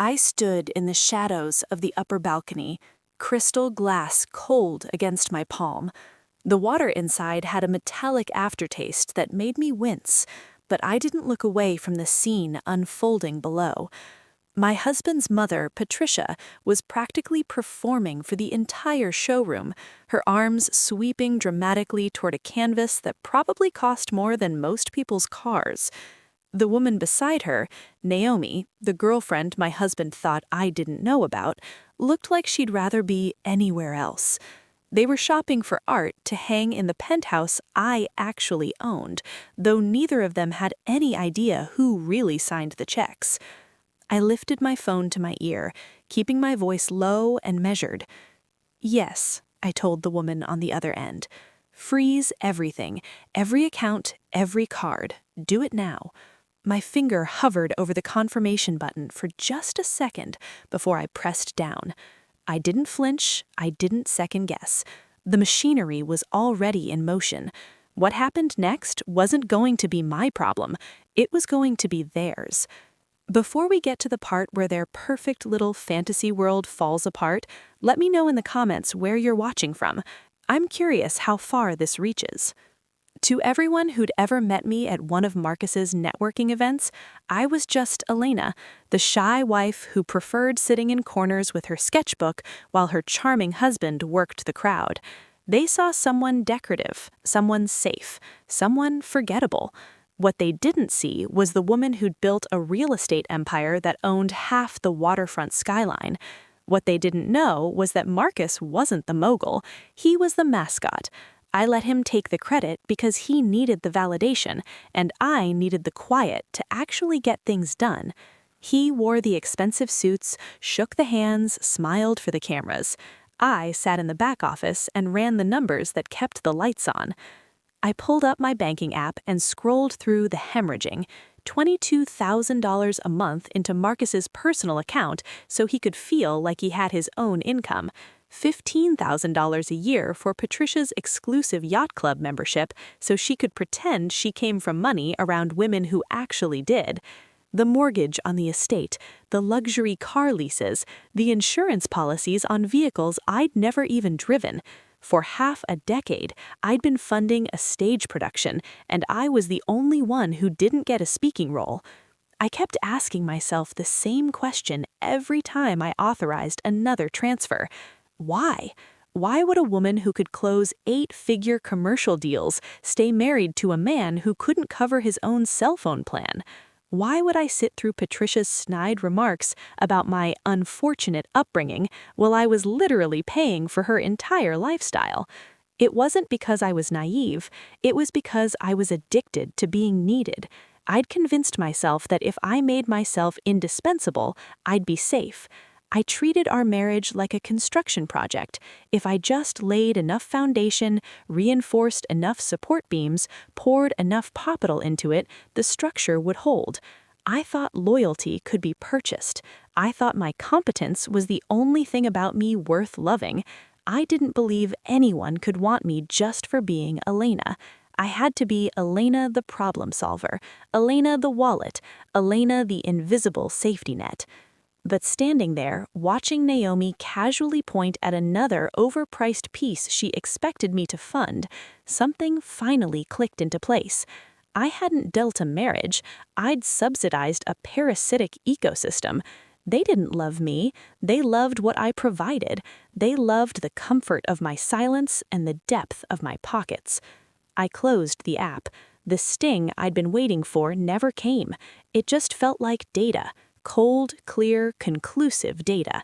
I stood in the shadows of the upper balcony, crystal glass cold against my palm. The water inside had a metallic aftertaste that made me wince, but I didn't look away from the scene unfolding below. My husband's mother, Patricia, was practically performing for the entire showroom, her arms sweeping dramatically toward a canvas that probably cost more than most people's cars. The woman beside her, Naomi, the girlfriend my husband thought I didn't know about, looked like she'd rather be anywhere else. They were shopping for art to hang in the penthouse I actually owned, though neither of them had any idea who really signed the checks. I lifted my phone to my ear, keeping my voice low and measured. "Yes," I told the woman on the other end. "Freeze everything, every account, every card. Do it now." My finger hovered over the confirmation button for just a second before I pressed down. I didn't flinch, I didn't second guess. The machinery was already in motion. What happened next wasn't going to be my problem, it was going to be theirs. Before we get to the part where their perfect little fantasy world falls apart, let me know in the comments where you're watching from. I'm curious how far this reaches. To everyone who'd ever met me at one of Marcus's networking events, I was just Elena, the shy wife who preferred sitting in corners with her sketchbook while her charming husband worked the crowd. They saw someone decorative, someone safe, someone forgettable. What they didn't see was the woman who'd built a real estate empire that owned half the waterfront skyline. What they didn't know was that Marcus wasn't the mogul, he was the mascot. I let him take the credit because he needed the validation, and I needed the quiet to actually get things done. He wore the expensive suits, shook the hands, smiled for the cameras. I sat in the back office and ran the numbers that kept the lights on. I pulled up my banking app and scrolled through the hemorrhaging, $22,000 a month into Marcus's personal account so he could feel like he had his own income. $15,000 a year for Patricia's exclusive yacht club membership so she could pretend she came from money around women who actually did. The mortgage on the estate, the luxury car leases, the insurance policies on vehicles I'd never even driven. For half a decade, I'd been funding a stage production, and I was the only one who didn't get a speaking role. I kept asking myself the same question every time I authorized another transfer. Why? Why would a woman who could close 8-figure commercial deals stay married to a man who couldn't cover his own cell phone plan? Why would I sit through Patricia's snide remarks about my unfortunate upbringing while I was literally paying for her entire lifestyle? It wasn't because I was naive, it was because I was addicted to being needed. I'd convinced myself that if I made myself indispensable, I'd be safe. I treated our marriage like a construction project. If I just laid enough foundation, reinforced enough support beams, poured enough capital into it, the structure would hold. I thought loyalty could be purchased. I thought my competence was the only thing about me worth loving. I didn't believe anyone could want me just for being Elena. I had to be Elena the problem solver, Elena the wallet, Elena the invisible safety net. But standing there, watching Naomi casually point at another overpriced piece she expected me to fund, something finally clicked into place. I hadn't dealt a marriage, I'd subsidized a parasitic ecosystem. They didn't love me, they loved what I provided. They loved the comfort of my silence and the depth of my pockets. I closed the app. The sting I'd been waiting for never came. It just felt like data. Cold, clear, conclusive data.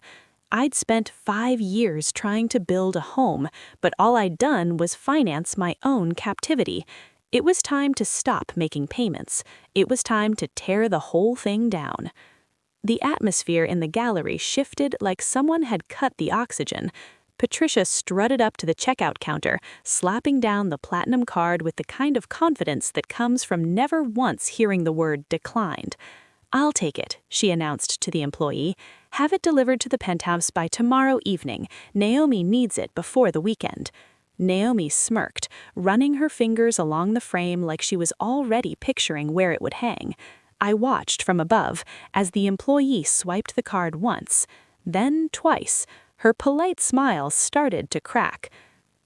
I'd spent 5 years trying to build a home, but all I'd done was finance my own captivity. It was time to stop making payments. It was time to tear the whole thing down. The atmosphere in the gallery shifted like someone had cut the oxygen. Patricia strutted up to the checkout counter, slapping down the platinum card with the kind of confidence that comes from never once hearing the word declined. "I'll take it," she announced to the employee. "Have it delivered to the penthouse by tomorrow evening. Naomi needs it before the weekend." Naomi smirked, running her fingers along the frame like she was already picturing where it would hang. I watched from above as the employee swiped the card once, then twice. Her polite smile started to crack.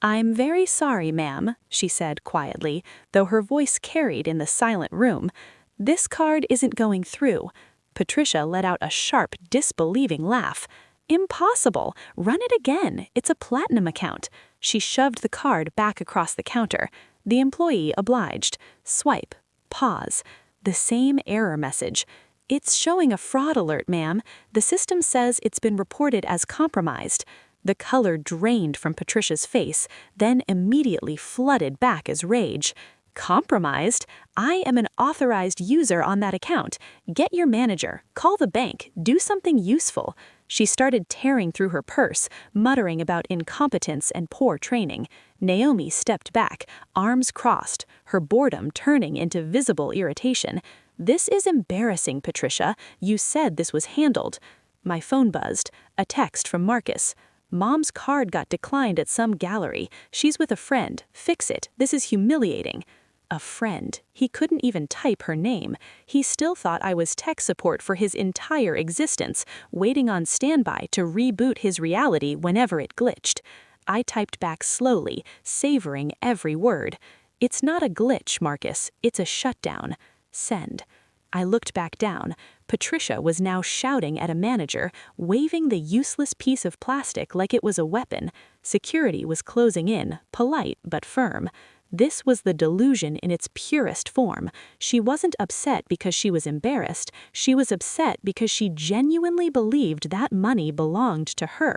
"I'm very sorry, ma'am," she said quietly, though her voice carried in the silent room. "This card isn't going through." Patricia let out a sharp, disbelieving laugh. "Impossible! Run it again. It's a platinum account." She shoved the card back across the counter. The employee obliged. Swipe. Pause. The same error message. "It's showing a fraud alert, ma'am. The system says it's been reported as compromised." The color drained from Patricia's face, then immediately flooded back as rage. "Compromised? I am an authorized user on that account. Get your manager, call the bank, do something useful." She started tearing through her purse, muttering about incompetence and poor training. Naomi stepped back, arms crossed, her boredom turning into visible irritation. "This is embarrassing, Patricia. You said this was handled." My phone buzzed. A text from Marcus. "Mom's card got declined at some gallery. She's with a friend. Fix it. This is humiliating." A friend. He couldn't even type her name. He still thought I was tech support for his entire existence, waiting on standby to reboot his reality whenever it glitched. I typed back slowly, savoring every word. "It's not a glitch, Marcus. It's a shutdown. Send." I looked back down. Patricia was now shouting at a manager, waving the useless piece of plastic like it was a weapon. Security was closing in, polite but firm. This was the delusion in its purest form. She wasn't upset because she was embarrassed. She was upset because she genuinely believed that money belonged to her.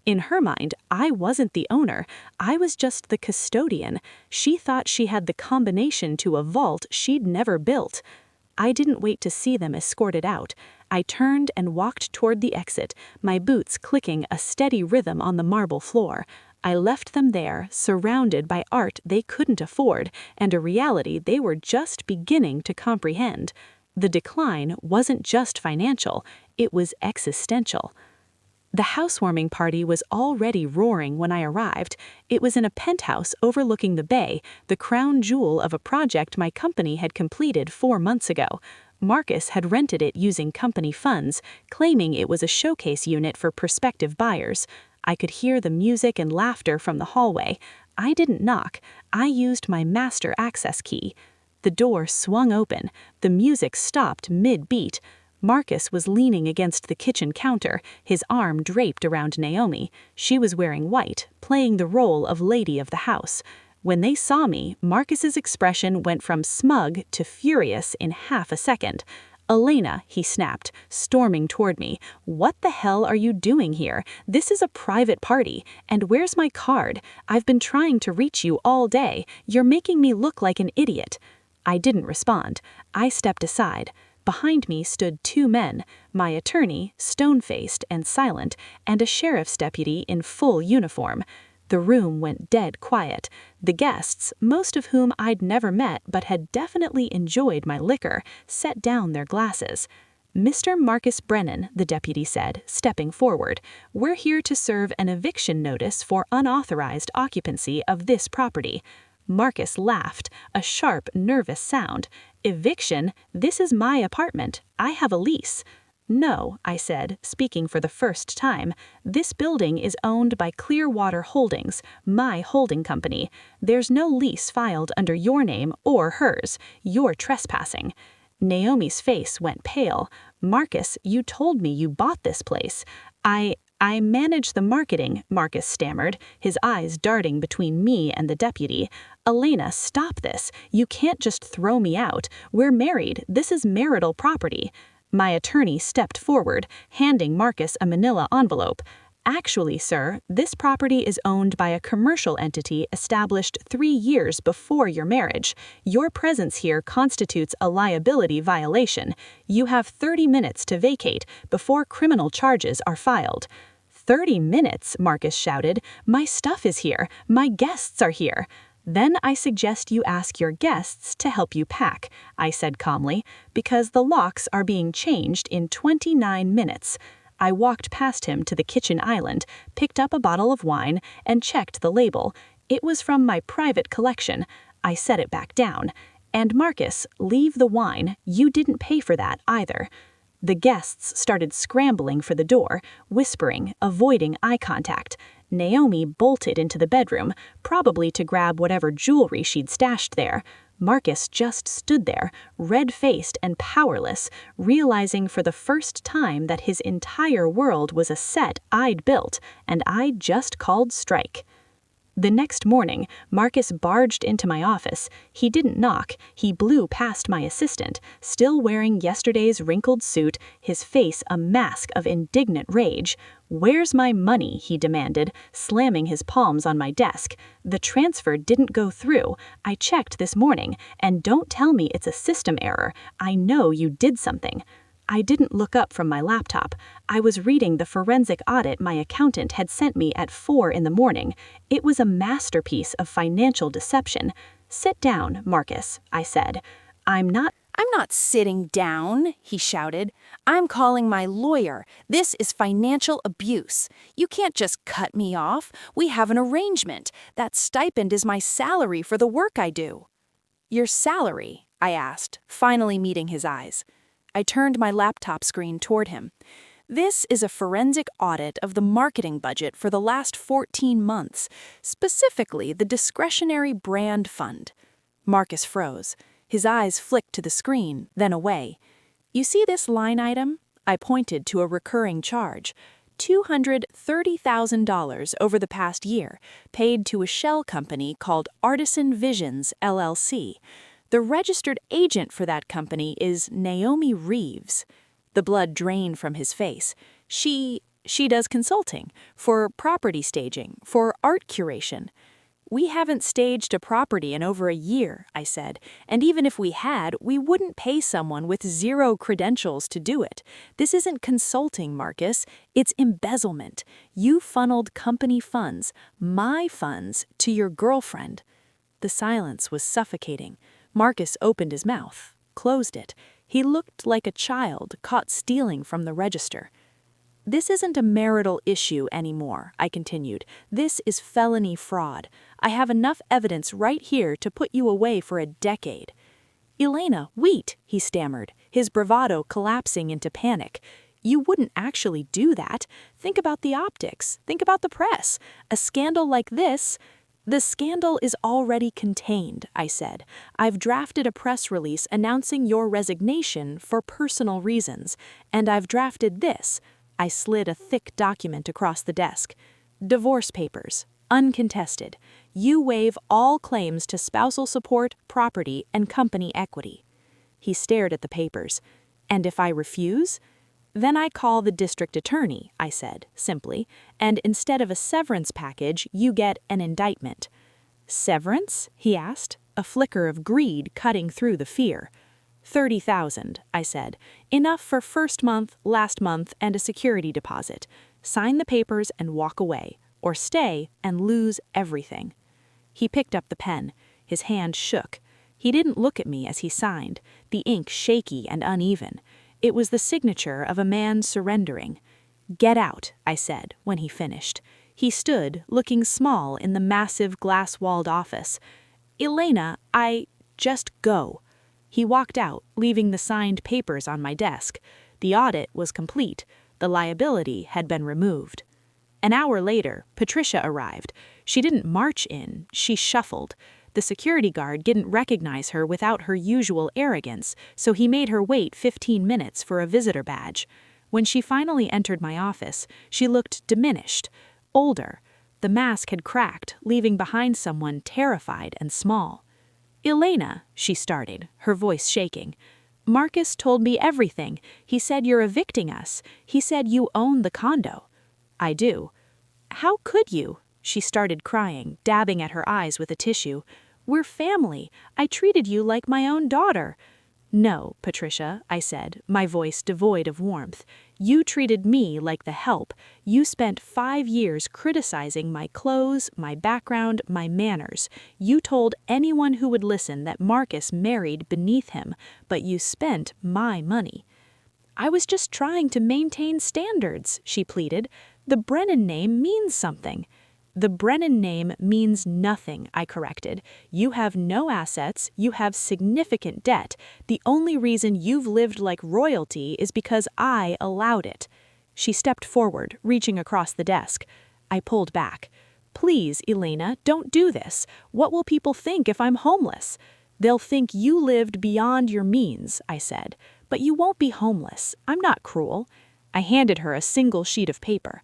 In her mind, I wasn't the owner. I was just the custodian. She thought she had the combination to a vault she'd never built. I didn't wait to see them escorted out. I turned and walked toward the exit, my boots clicking a steady rhythm on the marble floor. I left them there, surrounded by art they couldn't afford, and a reality they were just beginning to comprehend. The decline wasn't just financial, it was existential. The housewarming party was already roaring when I arrived. It was in a penthouse overlooking the bay, the crown jewel of a project my company had completed 4 months ago. Marcus had rented it using company funds, claiming it was a showcase unit for prospective buyers. I could hear the music and laughter from the hallway. I didn't knock. I used my master access key. The door swung open. The music stopped mid-beat. Marcus was leaning against the kitchen counter, his arm draped around Naomi. She was wearing white, playing the role of lady of the house. When they saw me, Marcus's expression went from smug to furious in half a second. "Elena," he snapped, storming toward me, "what the hell are you doing here? This is a private party. And where's my card? I've been trying to reach you all day. You're making me look like an idiot." I didn't respond. I stepped aside. Behind me stood 2 men, my attorney, stone-faced and silent, and a sheriff's deputy in full uniform. The room went dead quiet. The guests, most of whom I'd never met but had definitely enjoyed my liquor, set down their glasses. "Mr. Marcus Brennan," the deputy said, stepping forward, "we're here to serve an eviction notice for unauthorized occupancy of this property." Marcus laughed, a sharp, nervous sound. "Eviction? This is my apartment. I have a lease." "No," I said, speaking for the first time. "This building is owned by Clearwater Holdings, my holding company. There's no lease filed under your name or hers. You're trespassing." Naomi's face went pale. "Marcus, you told me you bought this place." I manage the marketing," Marcus stammered, his eyes darting between me and the deputy. "Elena, stop this. You can't just throw me out. We're married. This is marital property." My attorney stepped forward, handing Marcus a manila envelope. "Actually, sir, this property is owned by a commercial entity established 3 years before your marriage. Your presence here constitutes a liability violation. You have 30 minutes to vacate before criminal charges are filed." 30 minutes, Marcus shouted. "My stuff is here. My guests are here." "Then I suggest you ask your guests to help you pack," I said calmly, "because the locks are being changed in 29 minutes. I walked past him to the kitchen island, picked up a bottle of wine, and checked the label. It was from my private collection. I set it back down. And Marcus, leave the wine. You didn't pay for that either." The guests started scrambling for the door, whispering, avoiding eye contact. Naomi bolted into the bedroom, probably to grab whatever jewelry she'd stashed there. Marcus just stood there, red-faced and powerless, realizing for the first time that his entire world was a set I'd built, and I'd just called strike. The next morning, Marcus barged into my office. He didn't knock. He blew past my assistant, still wearing yesterday's wrinkled suit, his face a mask of indignant rage. "Where's my money?" he demanded, slamming his palms on my desk. "The transfer didn't go through. I checked this morning, and don't tell me it's a system error. I know you did something." I didn't look up from my laptop. I was reading the forensic audit my accountant had sent me at 4 in the morning. It was a masterpiece of financial deception. "Sit down, Marcus," I said. I'm not sitting down," he shouted. "I'm calling my lawyer. This is financial abuse. You can't just cut me off. We have an arrangement. That stipend is my salary for the work I do." "Your salary?" I asked, finally meeting his eyes. I turned my laptop screen toward him. "This is a forensic audit of the marketing budget for the last 14 months, specifically the discretionary brand fund." Marcus froze. His eyes flicked to the screen, then away. "You see this line item?" I pointed to a recurring charge. $230,000 over the past year, paid to a shell company called Artisan Visions, LLC. The registered agent for that company is Naomi Reeves." The blood drained from his face. She does consulting, for property staging, for art curation." "We haven't staged a property in over a year," I said, "and even if we had, we wouldn't pay someone with 0 credentials to do it. This isn't consulting, Marcus. It's embezzlement. You funneled company funds, my funds, to your girlfriend." The silence was suffocating. Marcus opened his mouth, closed it. He looked like a child caught stealing from the register. "This isn't a marital issue anymore," I continued. "This is felony fraud. I have enough evidence right here to put you away for a decade." "Elena, wait," he stammered, his bravado collapsing into panic. "You wouldn't actually do that. Think about the optics. Think about the press. A scandal like this—" "The scandal is already contained," I said. "I've drafted a press release announcing your resignation for personal reasons, and I've drafted this." I slid a thick document across the desk. "Divorce papers, uncontested. You waive all claims to spousal support, property, and company equity." He stared at the papers. "And if I refuse?" "Then I call the district attorney," I said, simply, "and instead of a severance package, you get an indictment." "Severance?" he asked, a flicker of greed cutting through the fear. 30,000, I said. "Enough for first month, last month, and a security deposit. Sign the papers and walk away, or stay and lose everything." He picked up the pen. His hand shook. He didn't look at me as he signed, the ink shaky and uneven. It was the signature of a man surrendering. "Get out," I said, when he finished. He stood, looking small in the massive glass-walled office. "Elena, just go." He walked out, leaving the signed papers on my desk. The audit was complete. The liability had been removed. An hour later, Patricia arrived. She didn't march in, she shuffled. The security guard didn't recognize her without her usual arrogance, so he made her wait 15 minutes for a visitor badge. When she finally entered my office, she looked diminished, older. The mask had cracked, leaving behind someone terrified and small. "Elena," she started, her voice shaking. "Marcus told me everything. He said you're evicting us. He said you own the condo." "I do." "How could you?" She started crying, dabbing at her eyes with a tissue. "We're family. I treated you like my own daughter." "No, Patricia," I said, my voice devoid of warmth. "You treated me like the help. You spent 5 years criticizing my clothes, my background, my manners. You told anyone who would listen that Marcus married beneath him, but you spent my money." "I was just trying to maintain standards," she pleaded. "The Brennan name means something." The Brennan name means nothing, I corrected. You have no assets, you have significant debt. The only reason you've lived like royalty is because I allowed it. She stepped forward, reaching across the desk. I pulled back. Please, Elena, don't do this. What will people think if I'm homeless? They'll think you lived beyond your means, I said. But you won't be homeless. I'm not cruel. I handed her a single sheet of paper.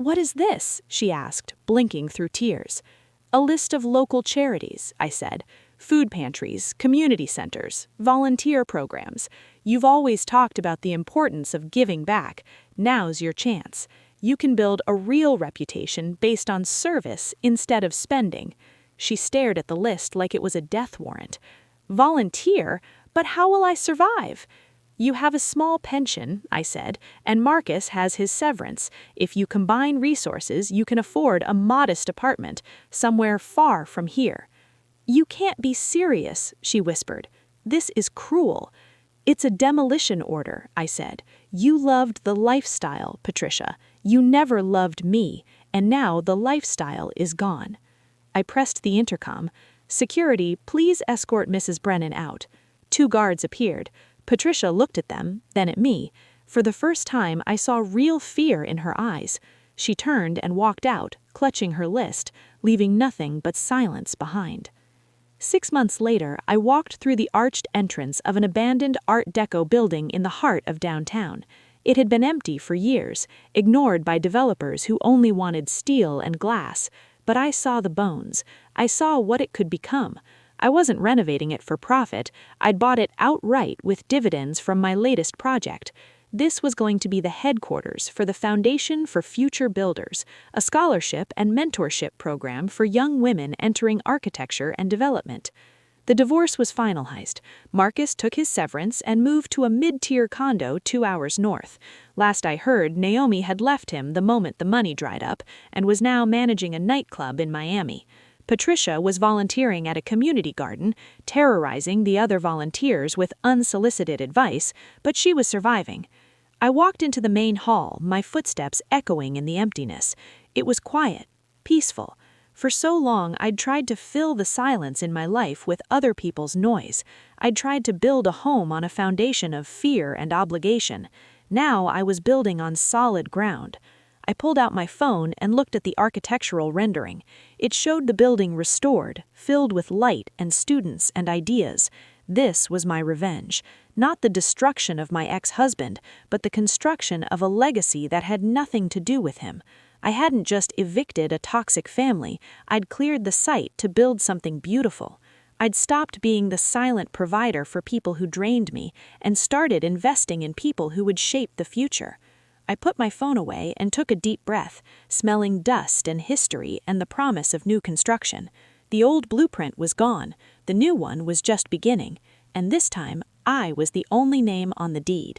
What is this? She asked, blinking through tears. A list of local charities, I said. Food pantries, community centers, volunteer programs. You've always talked about the importance of giving back. Now's your chance. You can build a real reputation based on service instead of spending. She stared at the list like it was a death warrant. Volunteer? But how will I survive? You have a small pension, I said, and Marcus has his severance. If you combine resources, you can afford a modest apartment, somewhere far from here. You can't be serious, she whispered. This is cruel. It's a demolition order, I said. You loved the lifestyle, Patricia. You never loved me, and now the lifestyle is gone. I pressed the intercom. Security, please escort Mrs. Brennan out. 2 guards appeared. Patricia looked at them, then at me. For the first time, I saw real fear in her eyes. She turned and walked out, clutching her list, leaving nothing but silence behind. 6 months later, I walked through the arched entrance of an abandoned Art Deco building in the heart of downtown. It had been empty for years, ignored by developers who only wanted steel and glass. But I saw the bones. I saw what it could become. I wasn't renovating it for profit. I'd bought it outright with dividends from my latest project. This was going to be the headquarters for the Foundation for Future Builders, a scholarship and mentorship program for young women entering architecture and development. The divorce was finalized. Marcus took his severance and moved to a mid-tier condo 2 hours north. Last I heard, Naomi had left him the moment the money dried up and was now managing a nightclub in Miami. Patricia was volunteering at a community garden, terrorizing the other volunteers with unsolicited advice, but she was surviving. I walked into the main hall, my footsteps echoing in the emptiness. It was quiet, peaceful. For so long, I'd tried to fill the silence in my life with other people's noise. I'd tried to build a home on a foundation of fear and obligation. Now I was building on solid ground. I pulled out my phone and looked at the architectural rendering. It showed the building restored, filled with light and students and ideas. This was my revenge. Not the destruction of my ex-husband, but the construction of a legacy that had nothing to do with him. I hadn't just evicted a toxic family, I'd cleared the site to build something beautiful. I'd stopped being the silent provider for people who drained me and started investing in people who would shape the future. I put my phone away and took a deep breath, smelling dust and history and the promise of new construction. The old blueprint was gone, the new one was just beginning, and this time I was the only name on the deed.